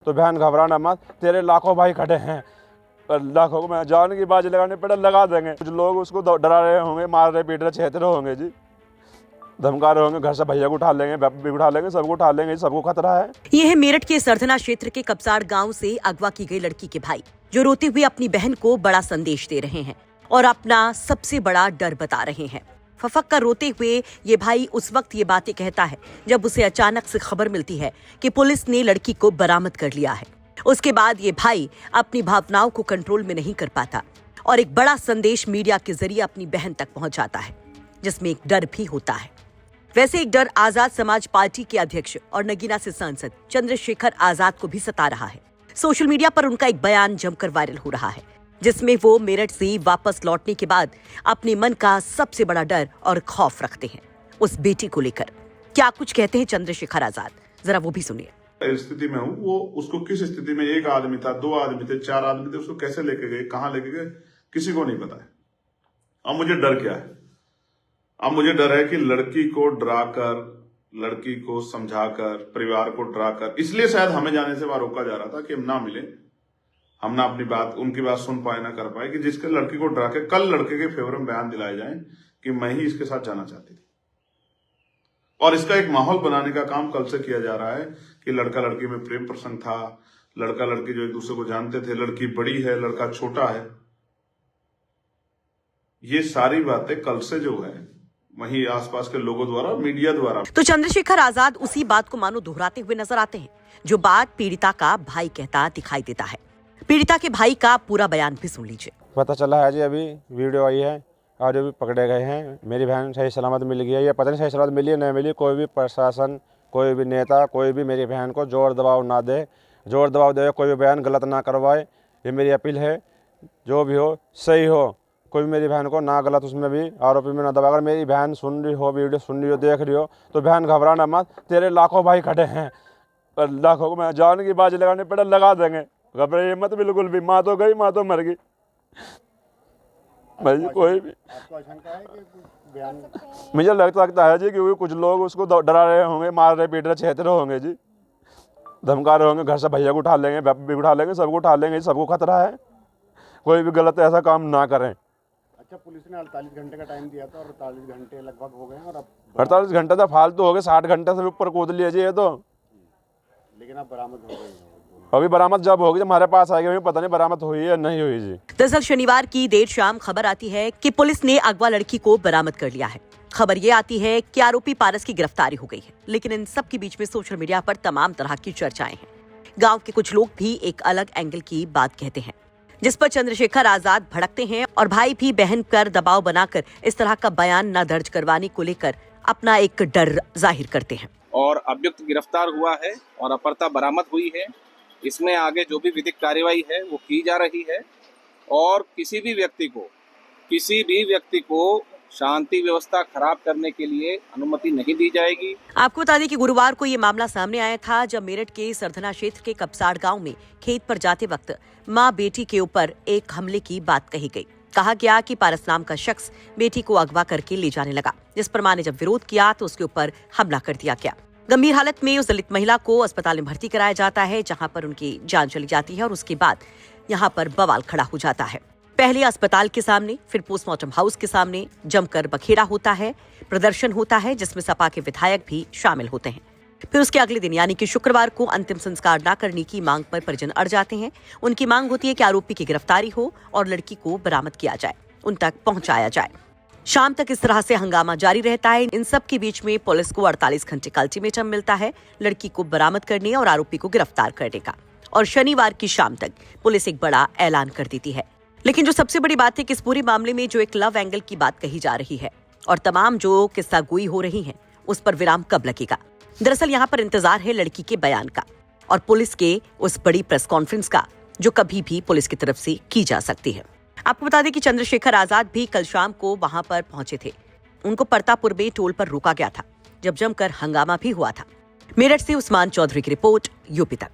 तो बहन घबराना मत, तेरे लाखों भाई खड़े हैं, लाखों को मैं जान की बाजी लगाने पड़े लगा देंगे। कुछ लोग उसको डरा रहे होंगे, मार रहे पीट रहे छेड़ रहे होंगे जी, धमका रहे होंगे, घर से भैया को उठा लेंगे, बाप भी उठा लेंगे, सबको उठा लेंगे, सबको खतरा है। ये है मेरठ के सरधना क्षेत्र के कपसाड़ गांव से अगवा की गई लड़की के भाई, जो रोते हुए अपनी बहन को बड़ा संदेश दे रहे हैं और अपना सबसे बड़ा डर बता रहे हैं। फफक कर रोते हुए ये भाई उस वक्त ये बातें कहता है जब उसे अचानक से खबर मिलती है कि पुलिस ने लड़की को बरामद कर लिया है। उसके बाद ये भाई अपनी भावनाओं को कंट्रोल में नहीं कर पाता और एक बड़ा संदेश मीडिया के जरिए अपनी बहन तक पहुंचाता है, जिसमें एक डर भी होता है। वैसे एक डर आजाद समाज पार्टी के अध्यक्ष और नगीना से सांसद चंद्रशेखर आजाद को भी सता रहा है। सोशल मीडिया पर उनका एक बयान जमकर वायरल हो रहा है, जिसमें वो मेरठ से वापस लौटने के बाद अपने मन का सबसे बड़ा डर और खौफ रखते हैं उस बेटी को लेकर। क्या कुछ कहते हैं चंद्रशेखर आजाद, जरा वो भी सुनिए। स्थिति में हूँ, वो उसको किस स्थिति में, एक आदमी था, दो आदमी थे, चार आदमी थे, उसको कैसे लेके गए, कहाँ लेके गए, किसी को नहीं पता है। अब मुझे डर क्या है? अब मुझे डर है कि लड़की को डराकर, लड़की को समझाकर, परिवार को डराकर, इसलिए शायद हमें जाने से वहां रोका जा रहा था कि हम ना मिले, हम ना अपनी बात, उनकी बात सुन पाए, ना कर पाए, कि जिसके लड़की को डरा के कल लड़के के फेवर में बयान दिलाए जाए कि मैं ही इसके साथ जाना चाहती थी। और इसका एक माहौल बनाने का काम कल से किया जा रहा है कि लड़का लड़की में प्रेम प्रसंग था, लड़का लड़की जो एक दूसरे को जानते थे, लड़की बड़ी है, लड़का छोटा है। ये सारी बातें कल से जो है वहीं आसपास के लोगों द्वारा, मीडिया द्वारा। तो चंद्रशेखर आजाद उसी बात को मानो दोहराते हुए नजर आते हैं जो बात पीड़िता का भाई कहता दिखाई देता है। पीड़िता के भाई का पूरा बयान भी सुन लीजिए। पता चला है जी, अभी वीडियो आई है और जो भी पकड़े गए हैं, मेरी बहन सही सलामत मिल गई है। ये पता नहीं सही सलामत मिली है नहीं मिली। कोई भी प्रशासन, कोई भी नेता, कोई भी मेरी बहन को जोर दबाव ना दे, जोर दबाव दे, कोई भी बयान गलत ना करवाए, ये मेरी अपील है। जो भी हो सही हो, कोई भी मेरी बहन को ना गलत उसमें भी आरोपी में ना दबा। अगर मेरी बहन सुन रही हो, वीडियो सुन रही हो, देख रही हो, तो बहन घबराना मत, तेरे लाखों भाई खड़े हैं, लाखों को मैं जान की बाजी लगाने पड़े लगा देंगे, घबराइए मत बिल्कुल भी। माँ तो गई, माँ तो मर गई भाई। कोई भी मुझे लगता है जी कि कुछ लोग उसको डरा रहे होंगे, मार रहे पीट रहे छेड़ रहे होंगे जी, धमका रहे होंगे, घर से भैया को उठा लेंगे, बाप भी उठा लेंगे, सबको उठा लेंगे, सबको खतरा है। कोई भी गलत ऐसा काम ना करें। अच्छा, पुलिस ने 48 घंटे का टाइम दिया था और 48 घंटे लगभग हो गए और अब 48 घंटे तो फालतू हो गए, 60 घंटे से ऊपर कूद लीजिए ये तो। लेकिन अब बरामद हो गई। अभी बरामद जब होगी, जब हमारे पास आएगी, पता नहीं बरामद हुई है नहीं हुई जी। दरअसल शनिवार की देर शाम खबर आती है कि पुलिस ने अगवा लड़की को बरामद कर लिया है। खबर ये आती है कि आरोपी पारस की गिरफ्तारी हो गई है, लेकिन इन सब के बीच में सोशल मीडिया पर तमाम तरह की चर्चाएं हैं। गांव के कुछ लोग भी एक अलग एंगल की बात कहते हैं, जिस पर चंद्रशेखर आजाद भड़कते हैं और भाई भी बहन पर दबाव बनाकर इस तरह का बयान न दर्ज करवाने को लेकर अपना एक डर जाहिर करते हैं। और अभियुक्त गिरफ्तार हुआ है और अपहर्ता बरामद हुई है। इसमें आगे जो भी विधिक कार्यवाही है वो की जा रही है और किसी भी व्यक्ति को शांति व्यवस्था खराब करने के लिए अनुमति नहीं दी जाएगी। आपको बता दें कि गुरुवार को ये मामला सामने आया था, जब मेरठ के सरधना क्षेत्र के कपसाड़ गांव में खेत पर जाते वक्त मां बेटी के ऊपर एक हमले की बात कही गई। कहा गया कि पारस नाम का शख्स बेटी को अगवा करके ले जाने लगा, जिस पर मां ने जब विरोध किया तो उसके ऊपर हमला कर दिया गया। गंभीर हालत में उस दलित महिला को अस्पताल में भर्ती कराया जाता है, जहां पर उनकी जान चली जाती है और उसके बाद यहां पर बवाल खड़ा हो जाता है। पहले अस्पताल के सामने, फिर पोस्टमार्टम हाउस के सामने जमकर बखेड़ा होता है, प्रदर्शन होता है, जिसमें सपा के विधायक भी शामिल होते हैं। फिर उसके अगले दिन यानी कि शुक्रवार को अंतिम संस्कार न करने की मांग पर परिजन अड़ जाते हैं। उनकी मांग होती है कि आरोपी की गिरफ्तारी हो और लड़की को बरामद किया जाए, उन तक पहुंचाया जाए। शाम तक इस तरह से हंगामा जारी रहता है। इन सब के बीच में पुलिस को 48 घंटे का अल्टीमेटम मिलता है लड़की को बरामद करने और आरोपी को गिरफ्तार करने का, और शनिवार की शाम तक पुलिस एक बड़ा ऐलान कर देती है। लेकिन जो सबसे बड़ी बात है कि इस पूरे मामले में जो एक लव एंगल की बात कही जा रही है और तमाम जो किस्सा गोई हो रही है, उस पर विराम कब लगेगा। दरअसल यहाँ पर इंतजार है लड़की के बयान का और पुलिस के उस बड़ी प्रेस कॉन्फ्रेंस का, जो कभी भी पुलिस की तरफ से की जा सकती है। आपको बता दें कि चंद्रशेखर आजाद भी कल शाम को वहां पर पहुंचे थे। उनको परतापुर में टोल पर रोका गया था, जब जमकर हंगामा भी हुआ था। मेरठ से उस्मान चौधरी की रिपोर्ट, यूपी तक।